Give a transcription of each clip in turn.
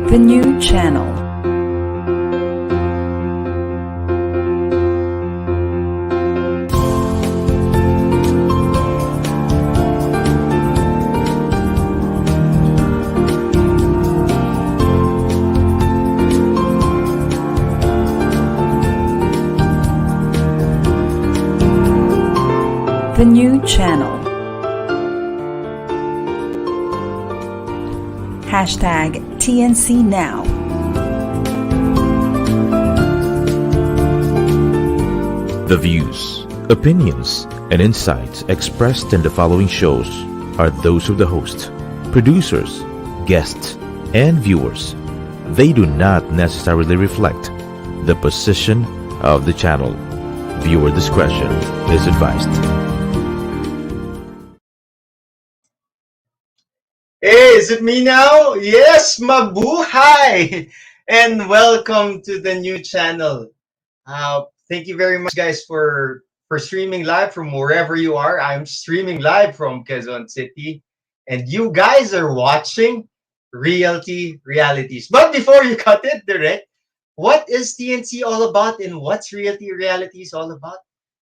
The new channel. The new channel. Hashtag TNC Now. The views, opinions, and insights expressed in the following shows are those of the host, producers, guests, and viewers. They do not necessarily reflect the position of the channel. Viewer discretion is advised. Hey, is it me now? Yes, mabuhay! And welcome to the new channel. Thank you very much, guys, for streaming live from wherever you are. I'm streaming live from Quezon City, and you guys are watching Realty Realities. But before you cut it, direct, what is TNC all about and what's Realty Realities all about?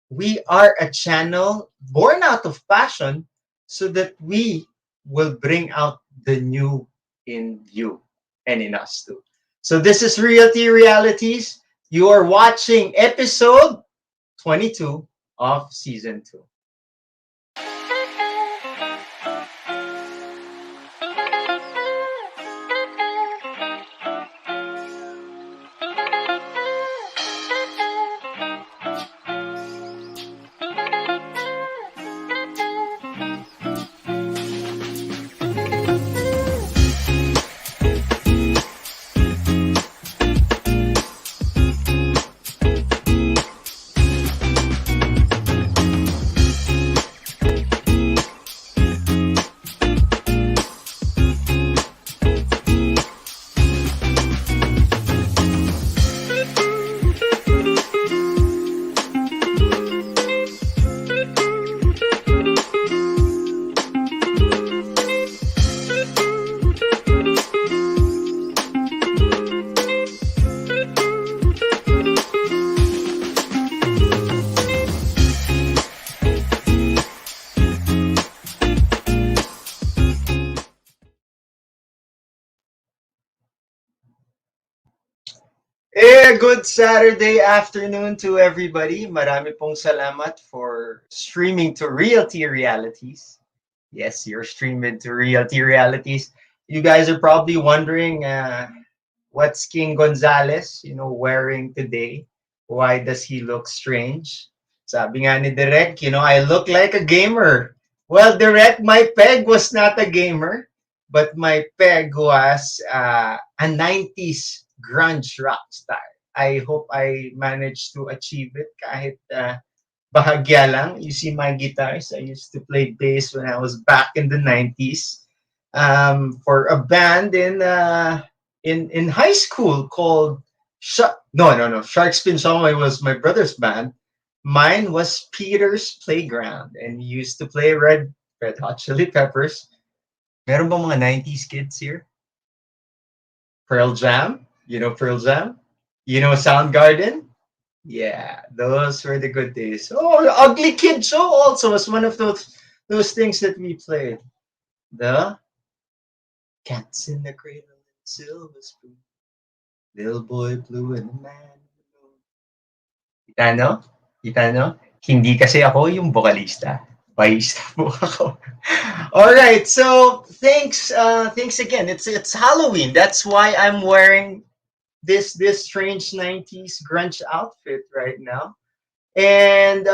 We are a channel born out of passion so that we will bring out the new in you and in us too. So this is Realty Realities. You are watching episode 22 of season 2. Good Saturday afternoon to everybody. Marami pong salamat for streaming to Realty Realities. Yes, you're streaming to Realty Realities. You guys are probably wondering what's King Gonzalez, wearing today. Why does he look strange? Sabi nga ni Direk, I look like a gamer. Well, Direk, my peg was not a gamer, but my peg was a 90s grunge rock star. I hope I managed to achieve it kahit bahagya lang. You see my guitars. I used to play bass when I was back in the 90s for a band in high school called Shark Spin Songway was my brother's band. Mine was Peter's Playground, and we used to play Red Hot Chili Peppers. Meron ba mga 90s kids here? Pearl Jam? You know Pearl Jam? You know Soundgarden? Yeah, those were the good days. Oh, the Ugly Kid Show also was one of those things that we played. The Cats in the Cradle and Silver Spoon, Little Boy Blue and the Man in the Moon. Kita no? Kita no? Hindi kasi ako yung vocalista. Bahista po ako. All right, so thanks again. It's Halloween. That's why I'm wearing this strange 90s grunge outfit right now. And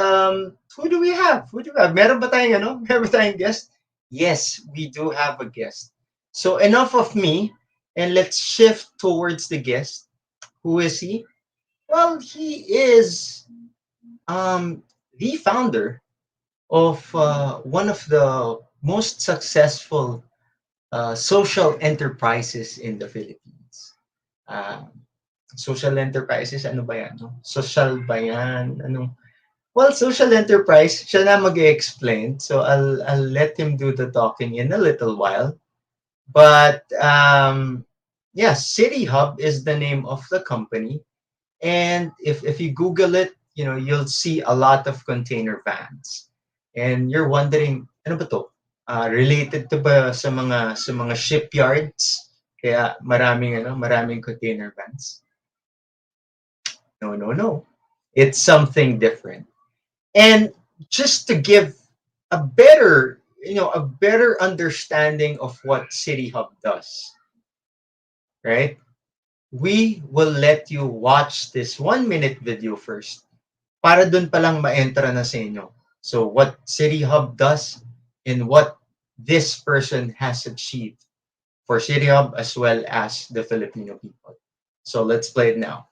who do we have? Meron ba tayong Meron ba tayong guest? Yes, we do have a guest. So enough of me, and let's shift towards the guest. Who is he? Well, he is the founder of one of the most successful social enterprises in the Philippines. Social enterprises, ano ba yan? No? Social ba yan? Well, social enterprise, siya na mag-explain. So I'll let him do the talking in a little while. But yeah, Citihub is the name of the company. And if you Google it, you'll see a lot of container vans. And you're wondering, ano ba to? Related to ba sa mga shipyards? Kaya maraming container vans. No, no, no. It's something different. And just to give a better understanding of what Citihub does, right? We will let you watch this 1 minute video first para dun palang ma-entra na sa inyo. So what Citihub does and what this person has achieved for Citihub as well as the Filipino people. So let's play it now.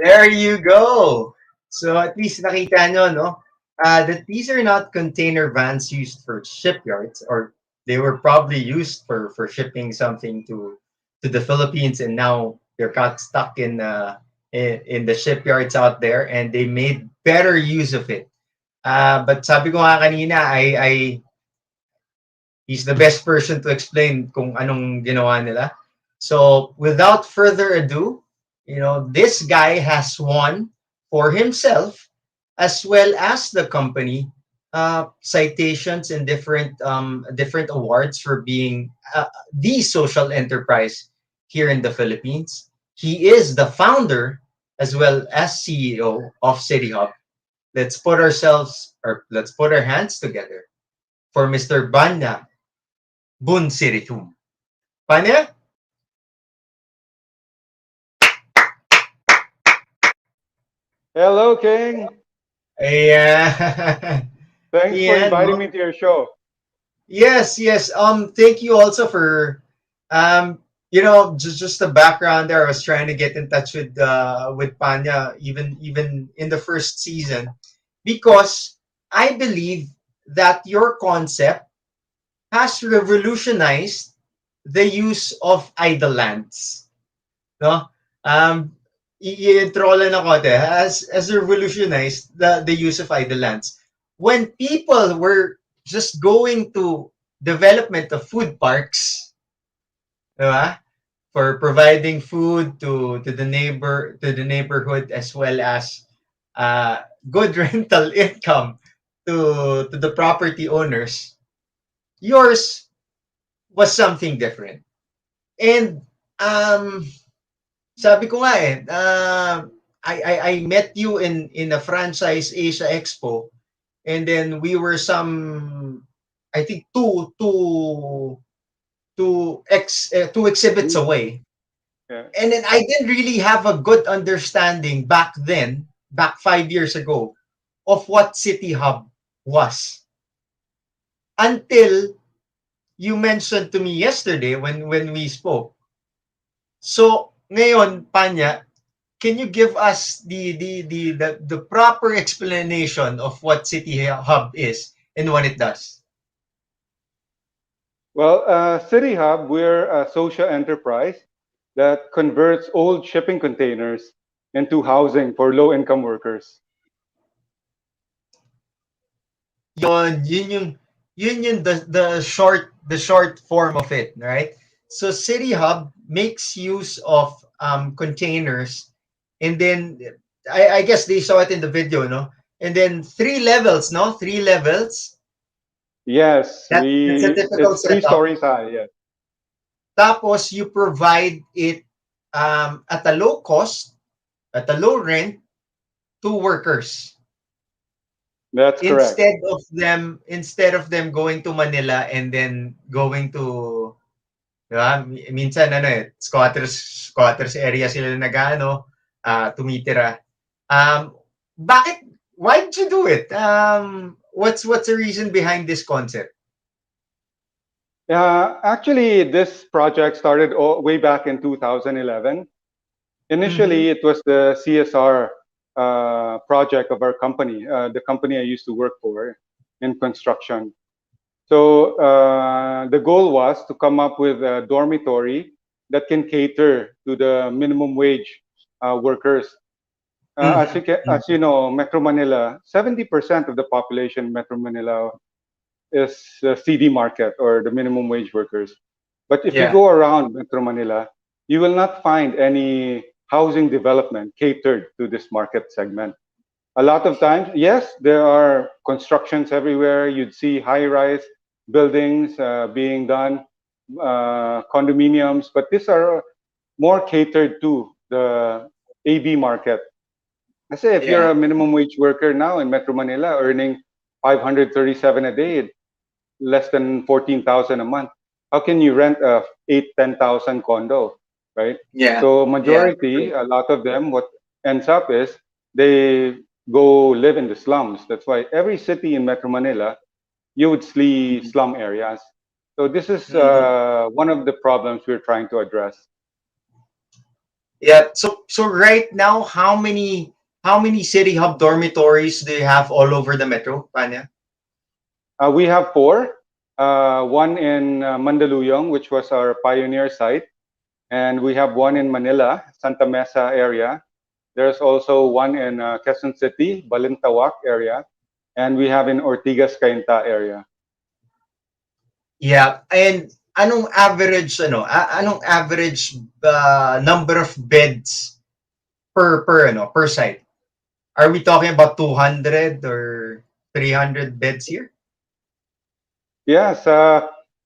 There you go. So at least nakita nyo, no? That these are not container vans used for shipyards, or they were probably used for shipping something to the Philippines, and now they're got stuck in the shipyards out there, and they made better use of it. But sabi ko nga kanina, he's the best person to explain kung anong ginawa nila. So without further ado, this guy has won for himself as well as the company citations and different awards for being the social enterprise here in the Philippines. He is the founder as well as CEO of Citihub. Let's put our hands together for Mr. Panya Boonsirithum. Panya? Hello, King. Yeah. Thanks for Ian, inviting me to your show. yes, yes. Thank you also for just the background there. I was trying to get in touch with Panya even in the first season because I believe that your concept has revolutionized the use of idle lands. No? Um, i-intro lang ako has revolutionized the use of idle lands. When people were just going to development of food parks, diba? For providing food to the neighborhood as well as good rental income to the property owners, yours was something different. And sabi ko nga I met you in a franchise Asia Expo, and then we were I think two exhibits away. Yeah. And then I didn't really have a good understanding back then, back 5 years ago, of what Citihub was. Until you mentioned to me yesterday when we spoke. So, ngayon, Panya, can you give us the proper explanation of what Citihub is and what it does? Well, Citihub, we're a social enterprise that converts old shipping containers into housing for low-income workers. Yun yung the short form of it, right? So Citihub makes use of containers, and then I guess they saw it in the video, no? And then three levels, no? Three levels. Yes, That's a typical it's three setup. stories high. Yes, Tapos you provide it at a low cost, at a low rent to workers. that's correct. Instead of them going to Manila and then going to, diba? Minsan squatters area sila tumitira. Bakit why did you do it? What's the reason behind this concept? Actually, this project started way back in 2011. Mm-hmm. Initially, it was the CSR project of our company, the company I used to work for in construction. So the goal was to come up with a dormitory that can cater to the minimum wage workers. Mm-hmm. As you know, Metro Manila, 70% of the population in Metro Manila is CD market or the minimum wage workers. But if you Yeah. go around Metro Manila, you will not find any housing development catered to this market segment. A lot of times, yes, there are constructions everywhere. You'd see high-rise buildings being done, condominiums, but these are more catered to the AB market. I say if you're Yeah. a minimum wage worker now in Metro Manila earning 537 a day, less than 14,000 a month, how can you rent a 8, 10,000 condo, right? Yeah. So Yeah. majority, a lot of them, what ends up is they go live in the slums. That's why every city in Metro Manila, you would see Mhm. slum areas. So this is Mhm. one of the problems we're trying to address. Yeah. So right now, how many city hub dormitories do you have all over the metro, Panya? We have four. One in Mandaluyong, which was our pioneer site, and we have one in Manila, Santa Mesa area. There's also one in Quezon City, Balintawak area, and we have in Ortigas, Cainta area. Yeah. And anong average number of beds per site? Are we talking about 200 or 300 beds here? Yes,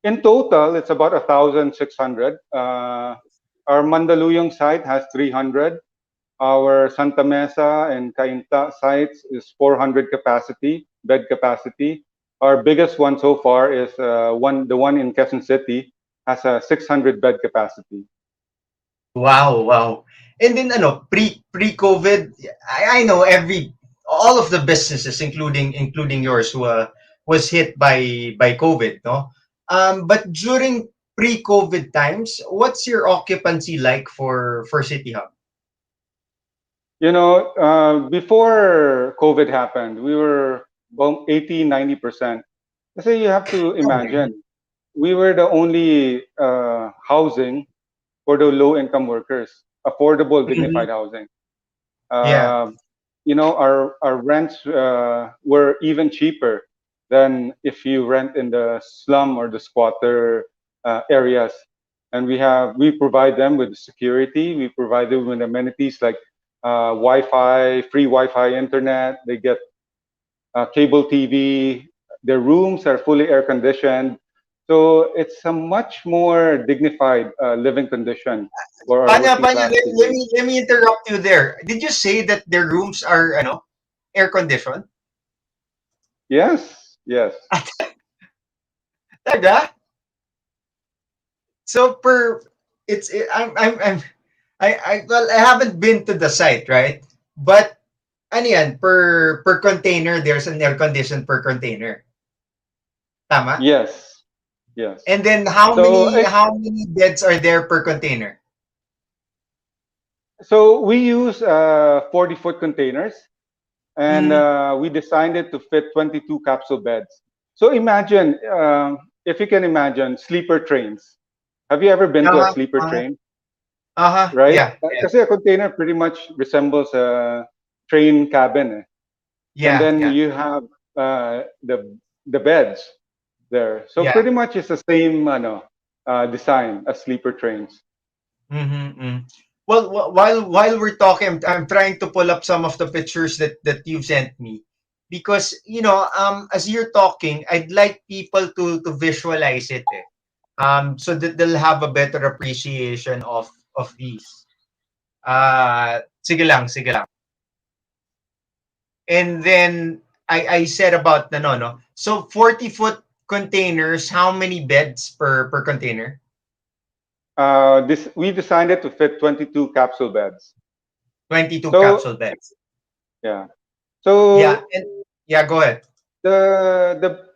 in total, it's about 1,600. Our Mandaluyong site has 300. Our Santa Mesa and Cainta sites is 400 bed capacity. Our biggest one so far is the one in Quezon City has a 600 bed capacity. Wow, wow. And then pre-COVID, I know all of the businesses, including yours, was hit by COVID, no? But during pre-COVID times, what's your occupancy like for City Hub? You know, before COVID happened, we were about 80, 90%. Kasi you have to Oh my God. imagine, we were the only housing for the low-income workers, affordable, Mhm. dignified housing. Yeah. Uh, you know, our rents were even cheaper than if you rent in the slum or the squatter areas. And we provide them with security. We provide them with amenities like Wi-Fi, free Wi-Fi internet. They get cable TV. Their rooms are fully air conditioned. So it's a much more dignified living condition for our working Panya, class let seniors. me interrupt you there. Did you say that their rooms are air conditioned? Yes, yes. Talaga? So I haven't been to the site, right? But ano yan, per container there's an air condition per container. Tama? Yes, yes. And then So, how many beds are there per container? so we use 40-foot containers, and Mm. we designed it to fit 22 capsule beds. So imagine, if you can imagine, sleeper trains. Have you ever been to a Uh-huh. sleeper Uh-huh. train? Uh-huh. Right? Yeah. Yeah. Kasi a container pretty much resembles a train cabin, eh. And Yeah. then Yeah. you have the beds there. So Yeah. pretty much it's the same design as sleeper trains. Mm-hmm. Well, while we're talking, I'm trying to pull up some of the pictures that you've sent me because as you're talking, I'd like people to visualize it, so that they'll have a better appreciation of these. Sige lang. And then I said about no. So 40-foot containers, how many beds per container? This we designed it to fit 22 capsule beds. 22 So capsule beds. yeah. Yeah, So and yeah, go ahead. the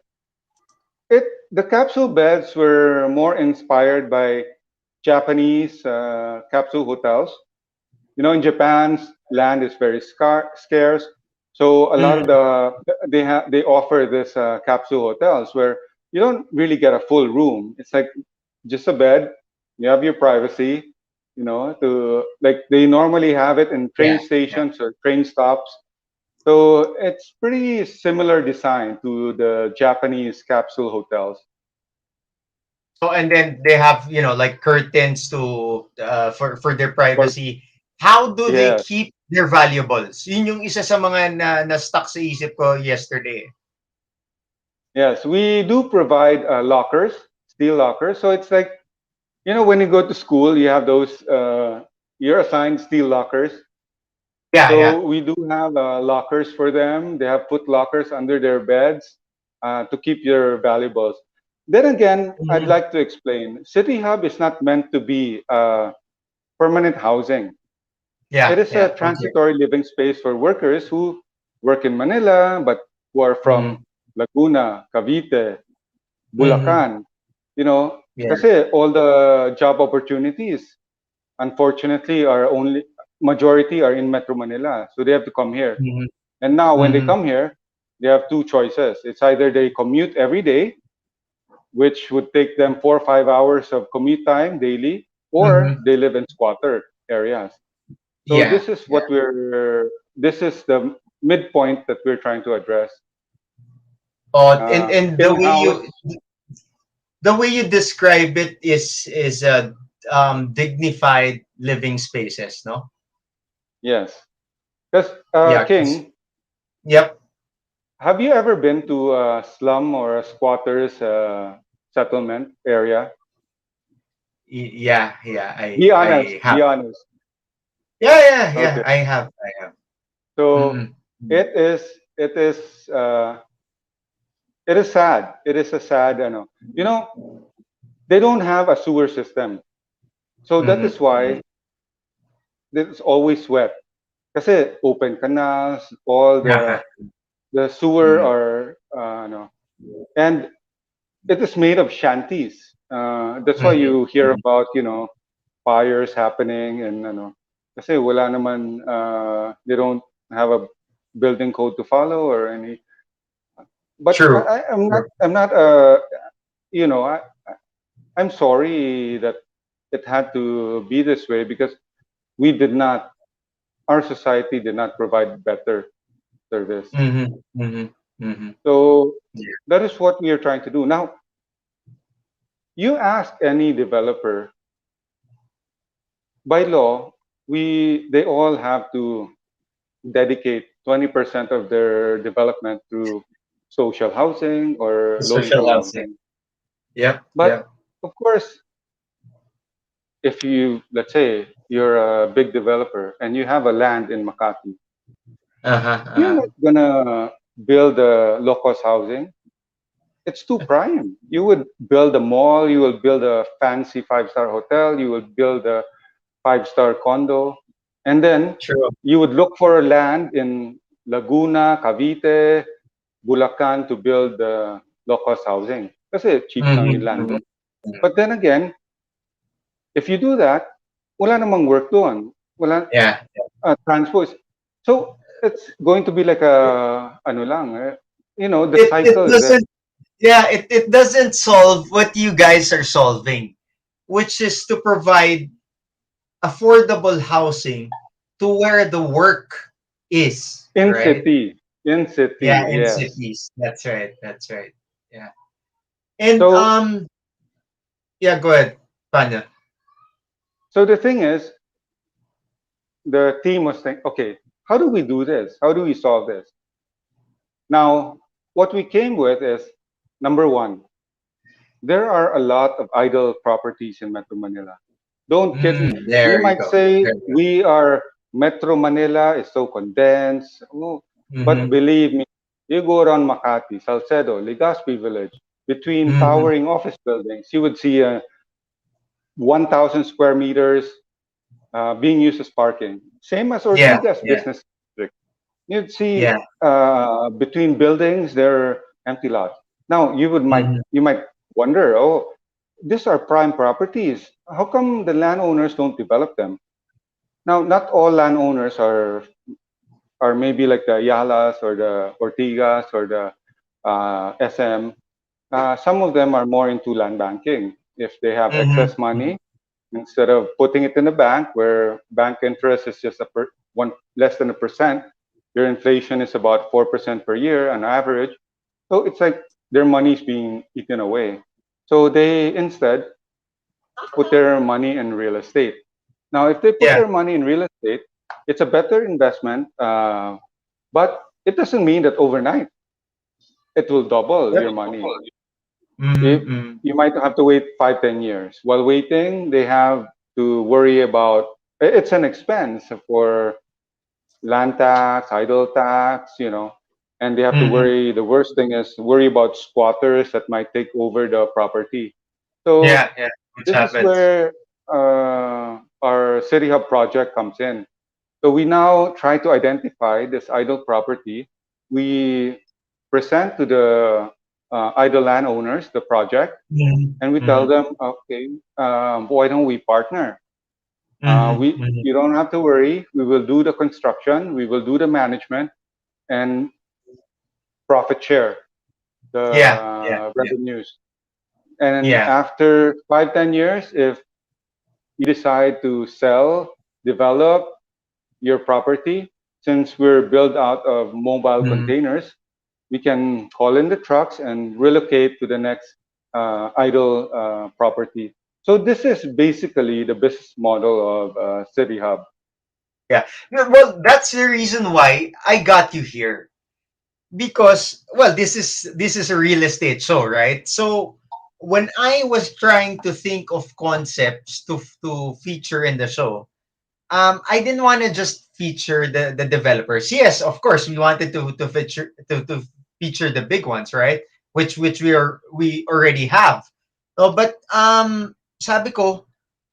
it the capsule beds were more inspired by Japanese capsule hotels. You know, in Japan, land is very scarce, so a lot of Mm, they offer this capsule hotels where you don't really get a full room. It's like just a bed. You have your privacy. You know, to like they normally have it in yeah, train yeah. stations or train stops. So it's pretty similar design to the Japanese capsule hotels. So and then they have, like curtains to for their Or privacy. How do they yeah, keep their valuables? Yun yung isa sa mga na stuck sa isip ko yesterday. yes, we do provide lockers, steel lockers. So it's like, you know, when you go to school, you have those, you're assigned steel lockers. Yeah, yeah. So we do have lockers for them. They have put lockers under their beds to keep your valuables. Then again, I'd Mhm. like to explain Citihub is not meant to be permanent housing. It Yeah, is a yeah. Okay. transitory living space for workers who work in Manila but who are Mhm. from Laguna, Cavite, Mhm. Bulacan. You know, Yeah. kasi all the job opportunities, unfortunately, are only majority are in Metro Manila, so they have to come here. Mhm. And now, when they Mhm. come here, they have two choices. It's either they commute every day, which would take them 4 or 5 hours of commute time daily, or Mhm. they live in squatter areas. So Yeah. this is Yeah. what this is the midpoint that we're trying to address. Oh, and In-house, the way you describe it is a dignified living spaces, no? yes. Because Yeah. King, Yep. have you ever been to a slum or a squatter's settlement area? Yeah, yeah. Be honest. I have. Be honest. Yeah, yeah, yeah. Okay. I have. I have. So Mhm. Mhm. it is. It is. It is sad. It is a sad. You know, they don't have a sewer system, so that is Mhm. why it's always wet. Kasi open canals, all Uh-huh. the sewer Mhm. are and it is made of shanties. That's why Mhm. you hear Mhm. about fires happening and kasi wala naman they don't have a building code to follow or any. But True. True. I'm not you know I I'm sorry that it had to be this way because we did not our society did not provide better service. Mhm. Mhm. Mhm. So Yeah. that is what we are trying to do now. You ask any developer by law, we they all have to dedicate 20% of their development to social housing or The social low-income housing. housing. Yep. But Yep. of course, if you let's say you're a big developer and you have a land in Makati, Uh-huh. you're Uh-huh. not gonna build a low-cost housing. It's too prime. You would build a mall, you will build a fancy five-star hotel, you will build a five-star condo, and then True. you would look for land in Laguna, Cavite, Bulacan to build low-cost housing. Kasi cheap lang yung Mhm. land Mhm. doon. But then again, if you do that, wala namang work doon. Wala, Yeah. transport. So it's going to be like a, ano lang, the It cycle is there. doesn't, yeah, it doesn't solve what you guys are solving, which is to provide affordable housing to where the work is, In right? city, in Yeah, city, in yes. cities. That's right. That's right. Yeah. And So, yeah, go ahead, Panya. so the thing is, the team was thinking, okay, how do we do this? How do we solve this? Now, what we came with is number one, there are a lot of idle properties in Metro Manila. Don't kid me. You There you might go. say There you we are Metro Manila is so condensed. Oh, go. but Mm-hmm. believe me, you go around Makati, Salcedo, Legazpi Village, between Mm-hmm. towering office buildings, you would see 1,000 square meters being used as parking. Same as Yeah, Ortigas yeah, business district. You'd see yeah. between buildings, there are empty lots. Now Mhm. you might wonder, oh, these are prime properties. How come the landowners don't develop them? Now, not all landowners are maybe like the Yalas or the Ortigas or the SM. Some of them are more into land banking. If they have Mhm. excess money, instead of putting it in the bank where bank interest is just one less than a percent, your inflation is about 4% per year on average. So it's like their money is being eaten away. So they instead put their money in real estate. Now, if they put Yeah. their money in real estate, it's a better investment, but it doesn't mean that overnight it will double Yep. your money. If Mhm. you might have to wait 5, 10 years. While waiting, they have to worry about it's an expense for land tax, idle tax, and they have to Mhm. worry. The worst thing is worry about squatters that might take over the property. So Yeah, yeah, which this is happens. where our City Hub project comes in. So we now try to identify this idle property. We present to the idle landowners the project, Mhm. and we tell Mhm. them, okay, why don't we partner? Mhm. Mhm. You don't have to worry. We will do the construction, we will do the management, and profit share Yeah, yeah, the yeah, revenues. And yeah. after 5, 10 years, if you decide to sell, develop your property, since we're built out of mobile Mhm. containers, we can call in the trucks and relocate to the next idle property. So this is basically the business model of City Hub. Yeah. No, well, that's the reason why I got you here. Because well, this is a real estate show, right? So when I was trying to think of concepts to feature in the show, I didn't want to just feature the developers. Yes, of course, we wanted to feature the big ones, right? Which we already have. No, but sabi ko,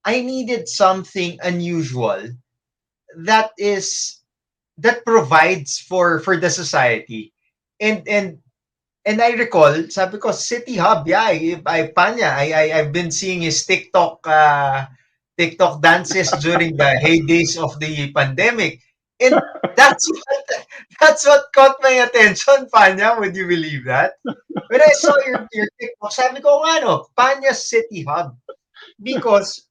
I needed something unusual that is that provides for the society. And I recall, sabi ko, City Hub, yeah, Panya, I've been seeing his TikTok dances during the heydays of the pandemic. And that's what, that's what caught my attention, Panya. Would you believe that? When I saw your TikTok, sabi ko, ano, Panya City Hub. Because,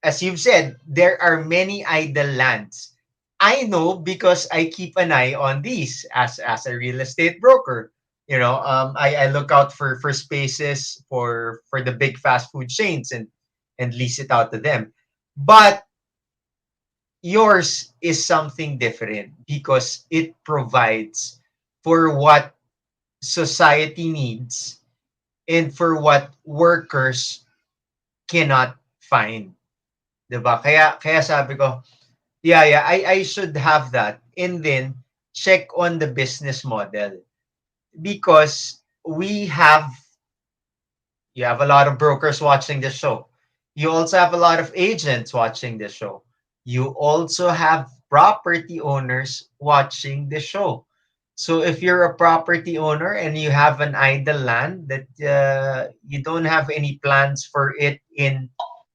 as you've said, there are many idle lands. I know because I keep an eye on these as a real estate broker. I look out for spaces for the big fast food chains and lease it out to them. But yours is something different because it provides for what society needs and for what workers cannot find. 'Di ba? Kaya sabi ko, yeah, yeah, I should have that. And then check on the business model because you have a lot of brokers watching the show. You also have a lot of agents watching the show. You also have property owners watching the show. So if you're a property owner and you have an idle land that you don't have any plans for it in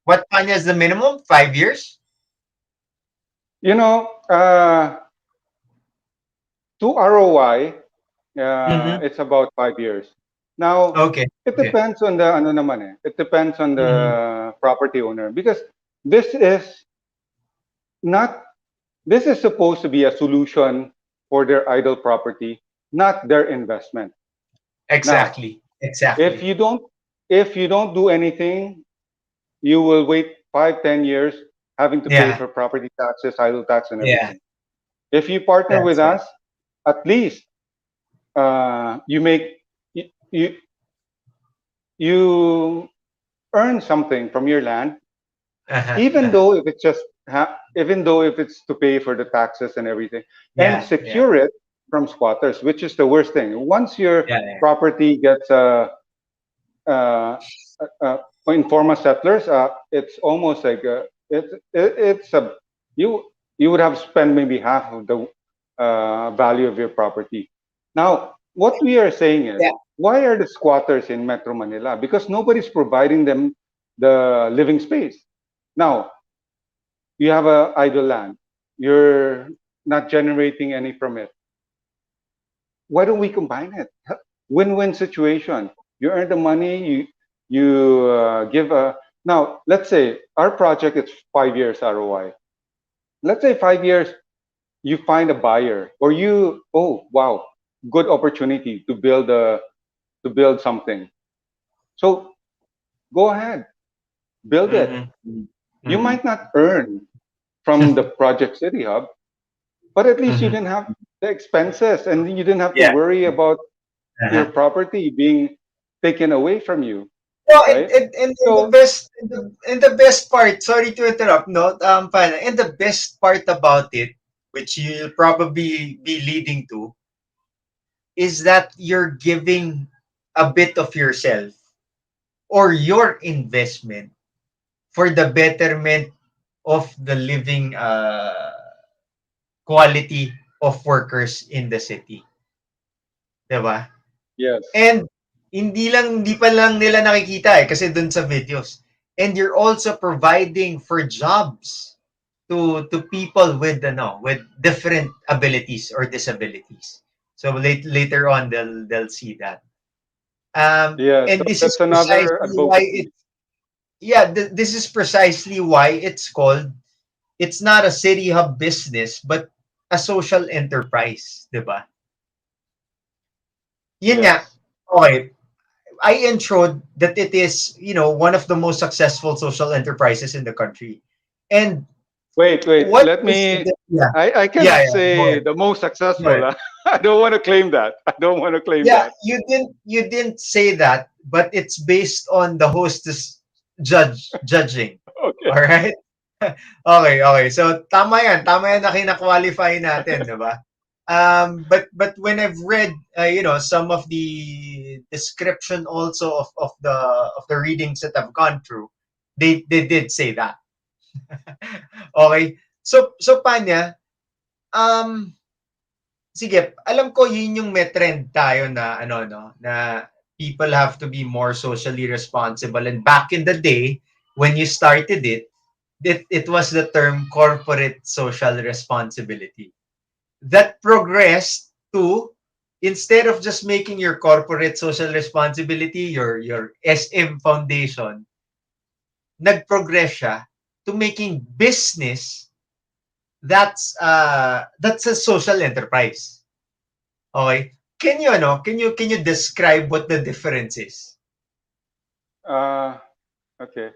what Panya is the minimum? 5 years? You know, to ROI, Mm-hmm. it's about 5 years. Now, Okay. it Okay. depends on the ano naman eh. It depends on Mm-hmm. the property owner because this is not this is supposed to be a solution for their idle property, not their investment. Now, Exactly. if Exactly. you don't if you don't do anything, you will wait 5, 10 years having to pay Yeah. for property taxes, idle tax, and Yeah. everything. If you partner with That's right. us, at least you make you you earn something from your land, Uh-huh. even Uh-huh. though if it's just even though if it's to pay for the taxes and everything, and Yeah. Yeah. secure it from squatters, which is the worst thing. Once your Yeah. Yeah. property gets uh, uh, informal settlers, it's almost like it's a you you would have spent maybe half of the value of your property. Now, what we are saying is, Yeah. Why are the squatters in Metro Manila? Because nobody's providing them the living space. Now, you have a idle land. You're not generating any from it. Why don't we combine it? Win-win situation. You earn the money. You give a. Now, let's say our project is 5 years ROI. Let's say 5 years, you find a buyer, or you, oh wow, good opportunity to build something. So go ahead, build it. Mm-hmm. You Mm-hmm. might not earn from the project City Hub, but at least you Mm-hmm. didn't have the expenses, and you didn't have to Yeah. worry about your Uh-huh. property being taken away from you, No, right? and the So best and the best part, sorry to interrupt, no, Pana, and the best part about it, which you'll probably be leading to, is that you're giving a bit of yourself or your investment for the betterment of the living quality of workers in the city. 'Di ba? yes, And hindi pa lang nila nakikita kasi dun sa videos. And you're also providing for jobs to people with with different abilities or disabilities. So later on they'll see that. yes. And this is That's another precisely why advocacy. this is precisely why it's not a city hub business but a social enterprise, 'di ba? Yun nga. Yes. Okay, I introed that it is, one of the most successful social enterprises in the country. And Wait. what Let is me. yeah, I yeah, cannot yeah, go say ahead. the most Go successful. ahead. I don't want to claim that. I don't want to claim Yeah, that. you didn't say that, but it's based on the hostess judging. Okay. All right? Okay. So tama yan na kina-qualify natin, 'di ba? But when I've read, some of the description also of the readings that I've gone through, they did say that. Okay. So Panya, um, sige, alam ko yun yung may trend tayo na no, na people have to be more socially responsible. And back in the day, when you started it was the term corporate social responsibility. That progressed to, instead of just making your corporate social responsibility your SM foundation, nag-progress siya to making business that's a social enterprise. Okay? Can you describe what the difference is? Uh, okay.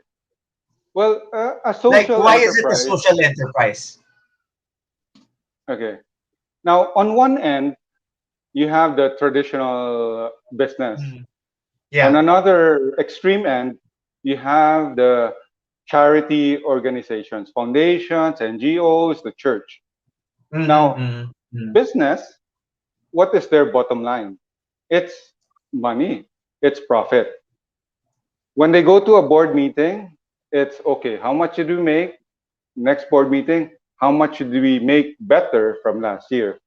Well, a Like, social why is it a enterprise. social enterprise? Okay. Now, on one end, you have the traditional business. Mm. On Yeah. another extreme end, you have the charity organizations, foundations, NGOs, the church. Now, Mm-hmm, mm-hmm. business, what is their bottom line? It's money, it's profit. When they go to a board meeting, it's okay, how much did we make? Next board meeting, how much did we make better from last year?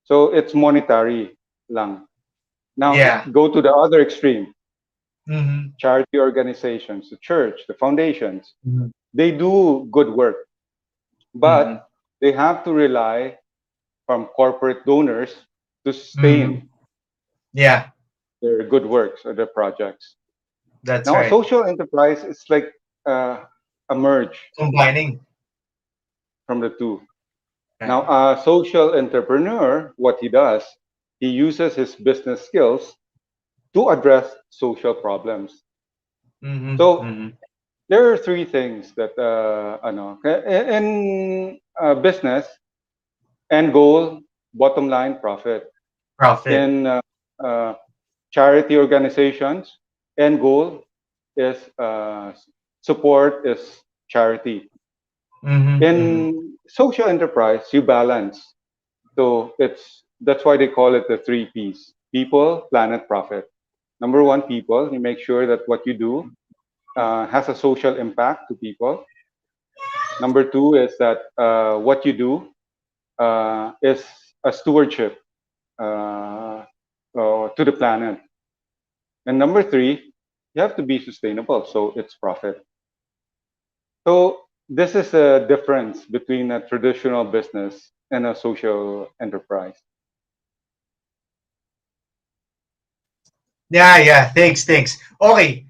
So it's monetary lang. Now Yeah. go to the other extreme, Mm-hmm. charity organizations, the church, the foundations. Mm-hmm. They do good work, Mm-hmm. but they have to rely from corporate donors to Mm-hmm. sustain Yeah, their good works or their projects. that's Now, a right. social enterprise is like a merge Combining. from the two. Now, Right. a social entrepreneur, what he does, he uses his business skills to address social problems. Mm-hmm. So Mm-hmm. there are three things that in business: end goal, bottom line, profit. Profit. In uh, charity organizations, end goal is support is charity. Mm-hmm. Mm-hmm. In social enterprise, you balance. So that's why they call it the three P's: people, planet, profit. Number one, people. You make sure that what you do has a social impact to people. Number two is that what you do is a stewardship to the planet. And number three, you have to be sustainable. So it's profit. So this is a difference between a traditional business and a social enterprise. Yeah, yeah. Thanks. Okay,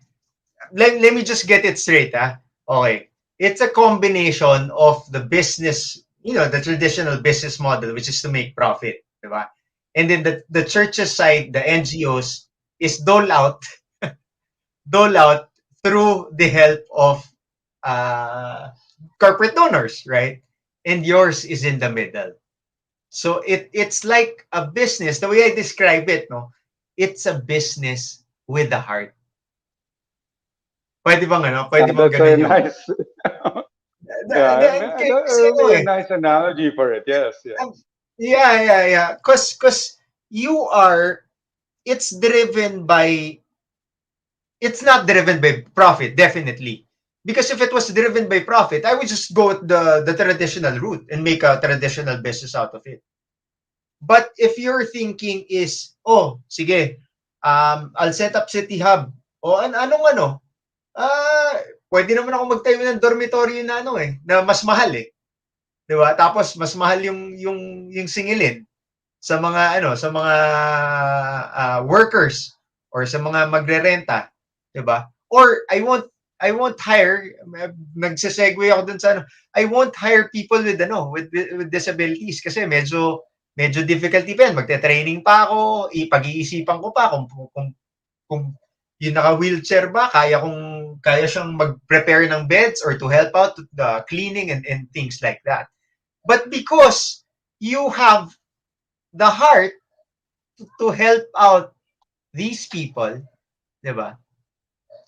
let me just get it straight, ah. Okay. It's a combination of the business, the traditional business model, which is to make profit, diba? And then the church's side, the NGOs, is dole out through the help of uh, corporate donors, right? And yours is in the middle. So it's like a business. The way I describe it, no, it's a business with a heart. Pwede bang Pwede bang That's a ganun yung nice, yeah, that kasi will be a nice analogy for it. Yes, um, yes. yeah. Cause you are, it's driven by, it's not driven by profit, definitely. Because if it was driven by profit, I would just go with the traditional route and make a traditional business out of it. But if your thinking is, oh, sige, I'll set up Citihub. O anong ah, pwede naman ako magtayo ng dormitory na na mas mahal eh. 'Di ba? Tapos mas mahal yung singilin sa mga sa mga workers or sa mga magrerenta, 'di ba? Or I won't hire, nagsesegue ako dun sa I won't hire people with with disabilities kasi medyo difficulty pa yan. Magte-training pa ako, ipag-iisipan ko pa kung yung naka-wheelchair ba, kaya siyang mag-prepare ng beds or to help out with the cleaning and things like that. But because you have the heart to help out these people, 'di ba?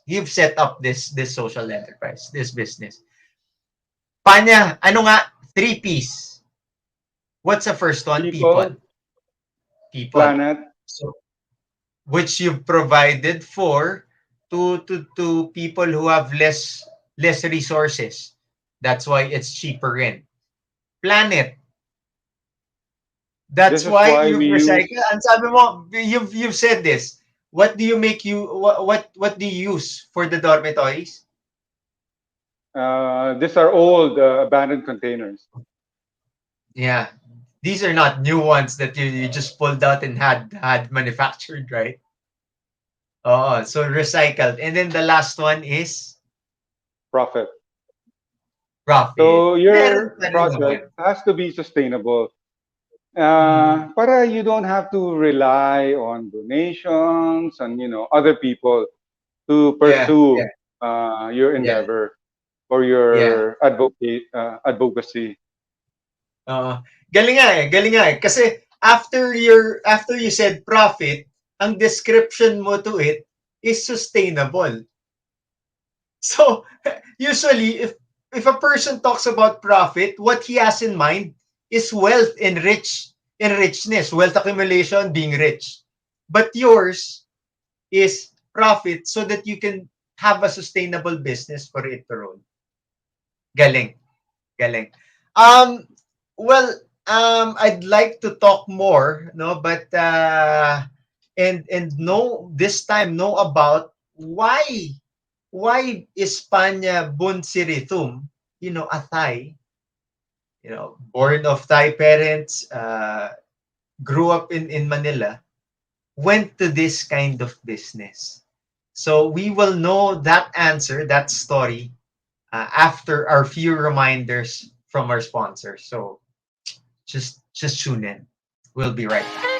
You've set up this social enterprise, this business. Panya, ano nga? Three P's. What's the first one? People. People, People. planet, So, which you've provided for to people who have less resources. That's why it's cheaper in. Planet. this That's is why why you've we use, recycled. And sabi mo, you've said this. What do you make you what do you use for the dormitories? these are old abandoned containers. Yeah. These are not new ones that you just pulled out and had manufactured, right? Oh, so recycled. And then the last one is Profit. profit. So Meron your pa rin naman. project has to be sustainable. Mm, Para you don't have to rely on donations and other people to yeah, pursue your yeah, endeavor or yeah. your advocacy. Oo. Galing nga eh. Kasi after you said profit, ang description mo to it is sustainable. So usually if a person talks about profit, what he has in mind is wealth and richness, wealth accumulation, being rich. But yours is profit so that you can have a sustainable business for it to roll. Galing. Galing. Um, well, I'd like to talk more, no, but and know this time know about why is Panya Boonsirithum, a Thai, born of Thai parents, grew up in Manila, went to this kind of business. So we will know that answer, that story, after our few reminders from our sponsors. So just tune in. We'll be right back.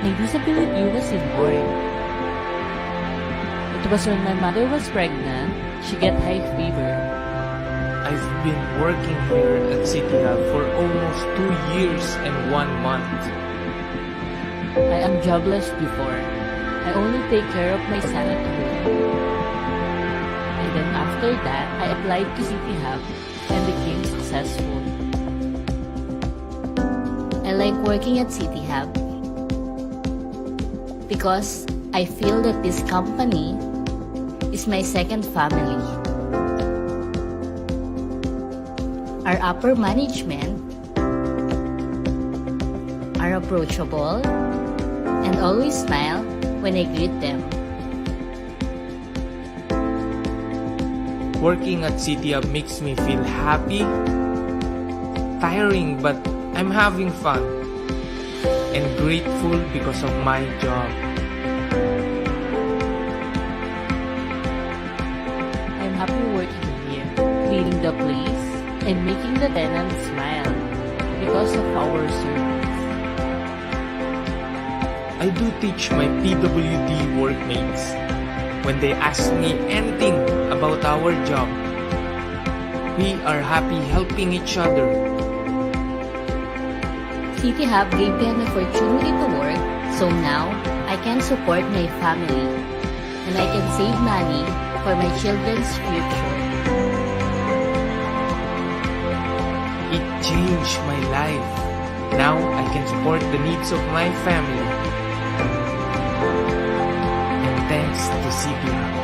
my disability wasn't born. It was when my mother was pregnant, she got high fever. I've been working here at Citihub for almost 2 years and 1 month. I am jobless before. I only take care of my son at home. And then after that, I applied to Citihub and became successful. I like working at Citihub because I feel that this company is my second family. Our upper management are approachable and always smile when I greet them. Working at Citihub makes me feel happy, tiring, but I'm having fun, and grateful because of my job. I'm happy working here, cleaning the place, and making the tenants smile because of our service. I do teach my PWD workmates when they ask me anything about our job. We are happy helping each other. Citihub gave me an opportunity to work, so now I can support my family and I can save money for my children's future. It changed my life. Now I can support the needs of my family. And thanks to Citihub.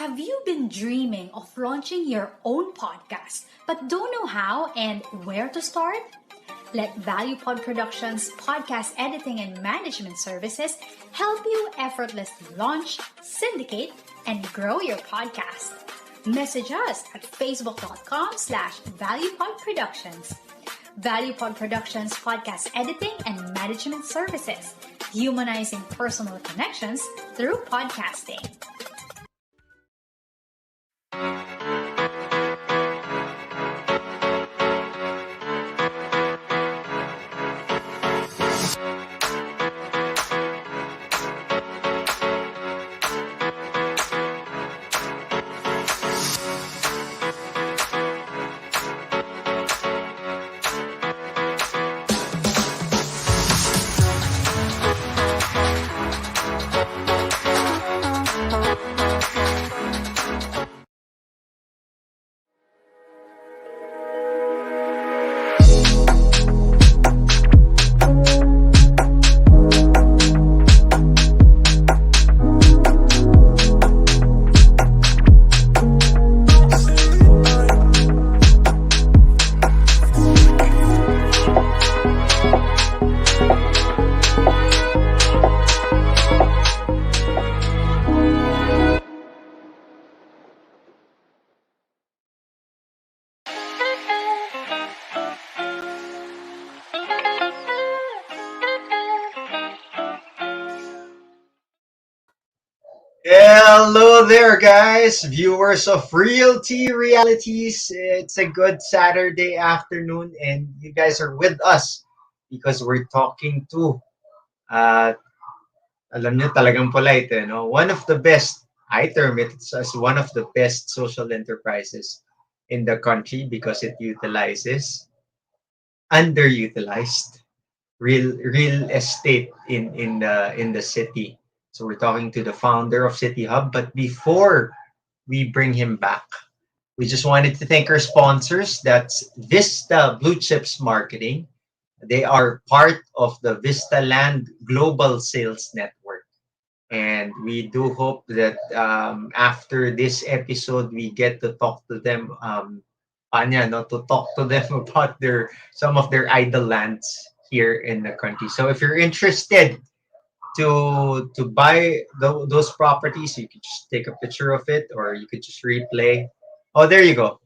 Have you been dreaming of launching your own podcast but don't know how and where to start? Let ValuePod Productions podcast editing and management services help you effortlessly launch, syndicate, and grow your podcast. Message us at facebook.com/ValuePodProductions. ValuePod Productions podcast editing and management services, humanizing personal connections through podcasting. Hello there, guys, viewers of Realty Realities. It's a good Saturday afternoon, and you guys are with us because we're talking to, uh, alam niyo, talagang polite, no? One of the best, I term it as one of the best social enterprises in the country because it utilizes underutilized real estate in the city. So we're talking to the founder of Citihub, but before we bring him back, we just wanted to thank our sponsors. That's Vista Blue Chips Marketing. They are part of the Vista Land Global Sales Network. And we do hope that after this episode, we get to talk to them, Panya, no, to talk to them about some of their idle lands here in the country. So if you're interested to buy those properties, you could just take a picture of it, or you could just replay. Oh, there you go.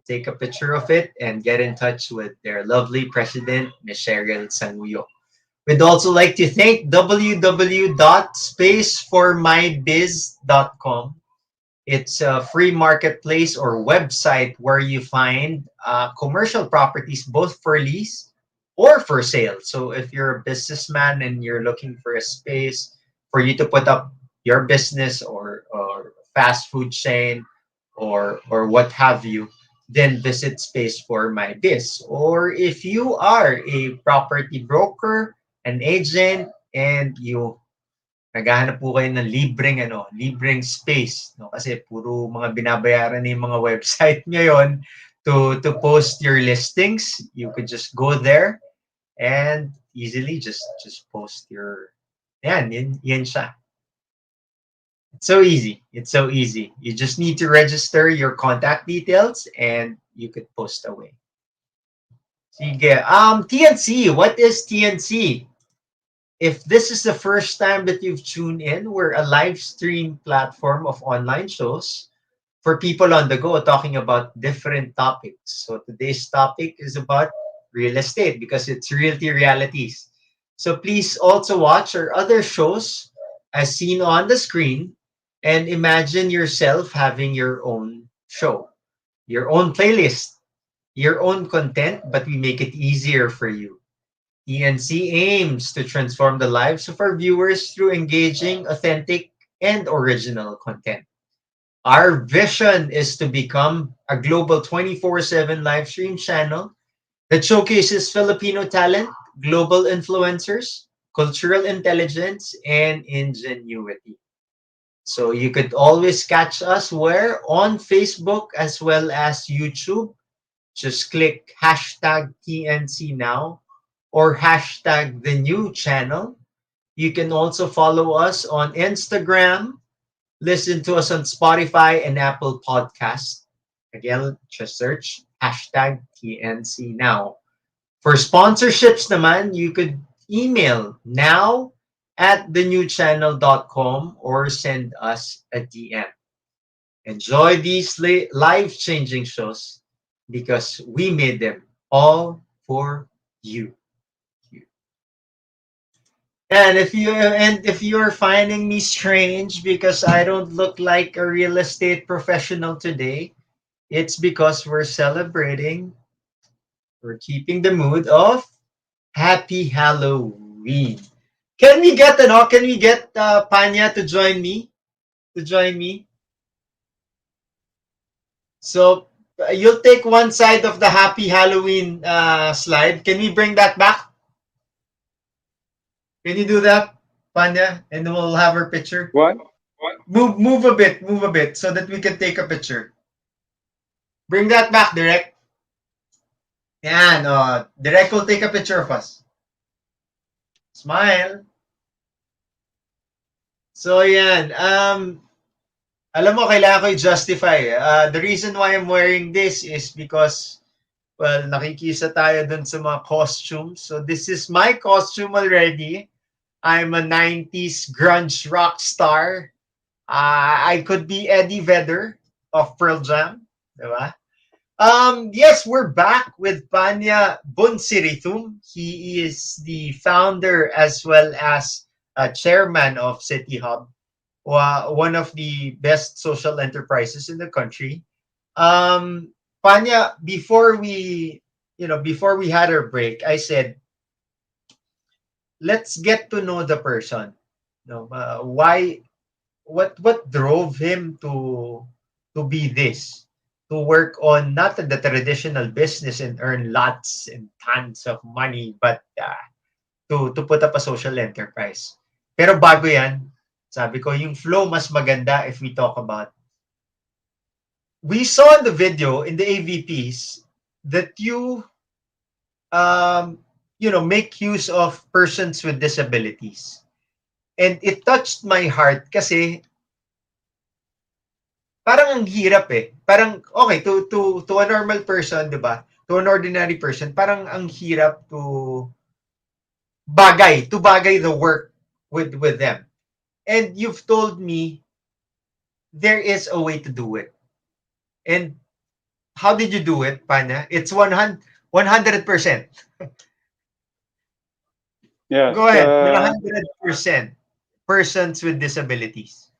Take a picture of it and get in touch with their lovely president, Ms. Cheryl Sanguyo. We'd also like to thank www.spaceformybiz.com. It's a free marketplace or website where you find commercial properties both for lease or for sale. So if you're a businessman and you're looking for a space for you to put up your business or fast food chain or what have you, then visit Space for My Biz. Or if you are a property broker, an agent, and you naghahanap po kayo ng libreng space, no? Kasi puro mga binabayaran na yung mga website ngayon to post your listings. You could just go there and easily just post your yan siya. It's so easy. It's so easy. You just need to register your contact details and you could post away. Sige. TNC. What is TNC? If this is the first time that you've tuned in, we're a live stream platform of online shows for people on the go talking about different topics. So today's topic is about real estate because it's Realty Realities. So please also watch our other shows as seen on the screen and imagine yourself having your own show, your own playlist, your own content, but we make it easier for you. ENC aims to transform the lives of our viewers through engaging, authentic, and original content. Our vision is to become a global 24/7 live stream channel that showcases Filipino talent, global influencers, cultural intelligence, and ingenuity. So you could always catch us where on Facebook as well as YouTube. Just click hashtag TNC now or hashtag the new channel. You can also follow us on Instagram, listen to us on Spotify and Apple Podcasts. Again, just search hashtag TNC now. For sponsorships naman, you could email now at thenewchannel.com or send us a DM. Enjoy these life-changing shows because we made them all for you. And if you're finding me strange because I don't look like a real estate professional today, it's because we're keeping the mood of Happy Halloween. Can we get Panya to join me? To join me? So you'll take one side of the Happy Halloween slide. Can we bring that back? Can you do that, Panya? And then we'll have her picture. What? Move a bit, so that we can take a picture. Bring that back, Direct. Yan, Direct will take a picture of us. Smile. So yan, alam mo, kailangan ko i-justify. The reason why I'm wearing this is because, well, nakikisa tayo dun sa mga costumes. So this is my costume already. I'm a 90s grunge rock star. I could be Eddie Vedder of Pearl Jam. Diba? Yes, we're back with Panya Boonsirithum. He is the founder as well as chairman of Citihub. one of the best social enterprises in the country. Panya, before we had our break, I said, let's get to know the person. Why, what drove him to be this, to work on not the traditional business and earn lots and tons of money, but to put up a social enterprise. Pero bago yan, sabi ko, yung flow mas maganda if we talk about. We saw in the video, in the AVPs, that make use of persons with disabilities. And it touched my heart kasi parang ang hirap eh. Parang, okay, to a normal person, di ba? To an ordinary person, parang ang hirap to bagay the work with them. And you've told me there is a way to do it. And how did you do it, Pana? It's 100%. Yes. Go ahead. 100% persons with disabilities.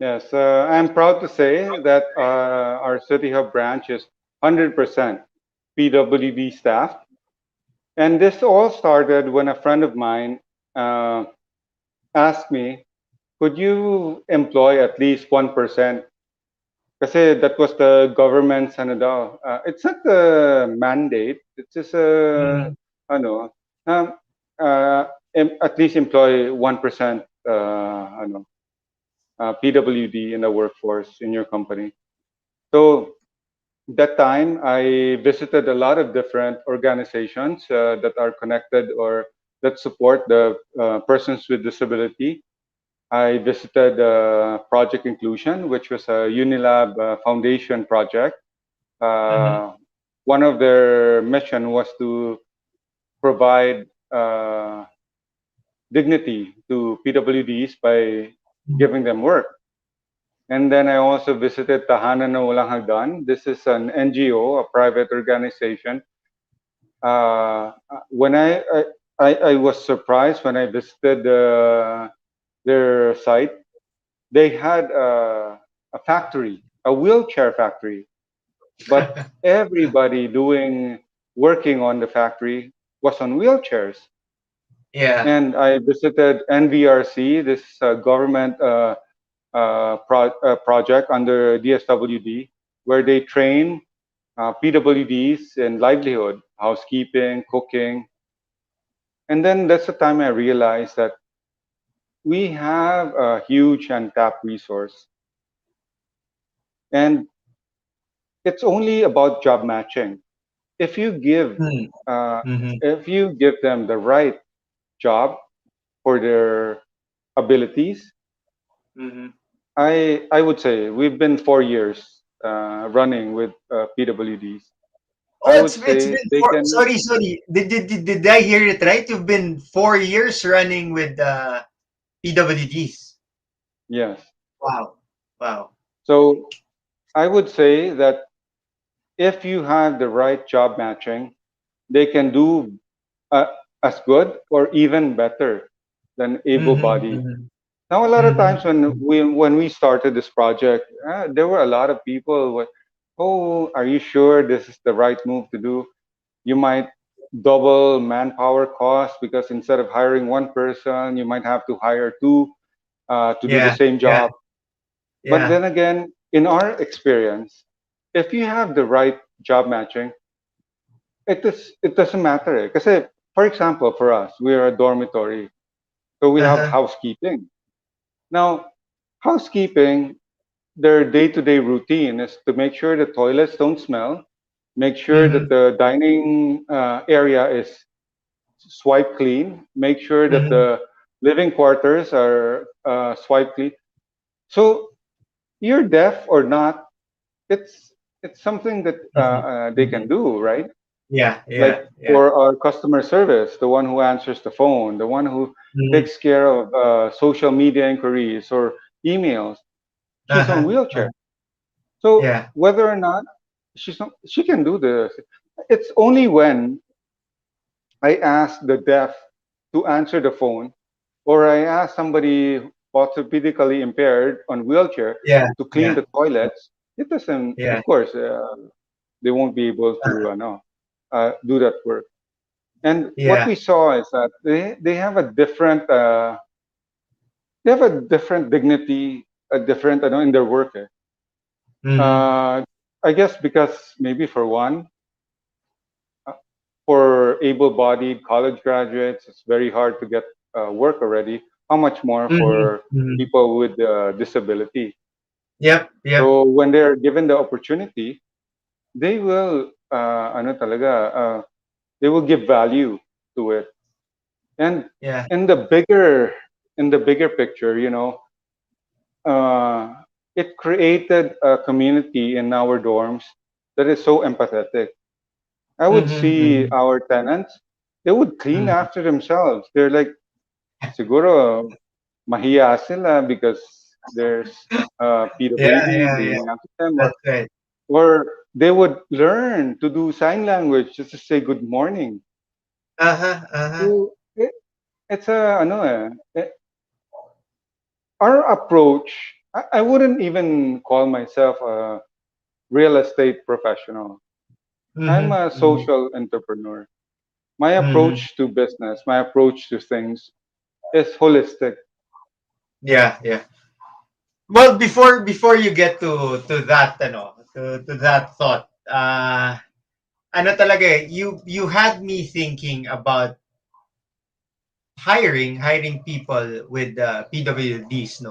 Yes. I'm proud to say that our City Hub branch is 100% PWD staff. And this all started when a friend of mine asked me, could you employ at least 1%? Kasi that was the government's ano daw. It's not a mandate. It's just a Mhm. ano, at least employ 1% PWD in the workforce in your company. So that time I visited a lot of different organizations that are connected or that support the persons with disability. I visited Project Inclusion, which was a Unilab Foundation project. Mhm. One of their mission was to provide dignity to PWDs by giving them work. And then I also visited Tahanan na Walang Hagdan. This is an NGO, a private organization. When I was surprised when I visited their site. They had a factory, a wheelchair factory, but everybody working on the factory was on wheelchairs. Yeah. And I visited NVRC, this government project under DSWD, where they train PWDs in livelihood, housekeeping, cooking. And then that's the time I realized that we have a huge untapped resource. And it's only about job matching. If you give Mm. uh, Mhm. if you give them the right job for their abilities, Mhm. I would say we've been 4 years running with PWDs. Oh, I would it's say been they four. can. Sorry. Did I hear it right? You've been 4 years running with PWDs. Yes. Wow. Wow. So I would say that if you have the right job matching, they can do uh, as good or even better than Mhm. able-bodied. Mhm. Now, a lot of Mhm. times when we started this project, there were a lot of people who, oh, are you sure this is the right move to do? You might double manpower cost because instead of hiring one person, you might have to hire two to do the Yeah. same Yeah. job. But Yeah. then again, in our experience, if you have the right job matching, it doesn't matter. Because, for example, for us, we are a dormitory, so we have Uh-huh. housekeeping. Now, housekeeping, their day-to-day routine is to make sure the toilets don't smell, make sure that Mhm. the dining area is swipe clean, make sure that Mhm. the living quarters are swipe clean. So you're deaf or not, it's it's something that Mhm. they can Mhm. do, right? Yeah. Like Yeah. Yeah. for our customer service, the one who answers the phone, the one who Mhm. takes care of social media inquiries or emails, she's on Uh-huh. wheelchair. So Yeah. whether or not she can do this, it's only when I ask the deaf to answer the phone, or I ask somebody orthopedically impaired on wheelchair Yeah. to clean Yeah. the toilets, it doesn't. Yeah. Of course, they won't be able to do that work. And what Yeah. we saw is that they have a different dignity, a different in their work. Mm-hmm. Uh, I guess because maybe for one, uh, for able-bodied college graduates, it's very hard to get work already. How much more Mm-hmm. for Mm-hmm. people with disability? Yep. Yep. So when they're given the opportunity, they will they will give value to it. And Yeah. in the bigger picture, uh, it created a community in our dorms that is so empathetic. I would Mm-hmm. see Mm-hmm. our tenants, they would clean Mm-hmm. after themselves. They're like, siguro, mahiya sila because there's Yeah. PWD Yeah. Yeah. doing after them, That's right. or they would learn to do sign language just to say good morning. Uh huh. Uh huh. So it's our approach. I wouldn't even call myself a real estate professional. I'm Mm-hmm. a Mm-hmm. social entrepreneur. My Mm-hmm. approach to business, my approach to things is holistic. Yeah. Yeah. Well, before you get to that to that thought, ano talaga you had me thinking about hiring people with PWDs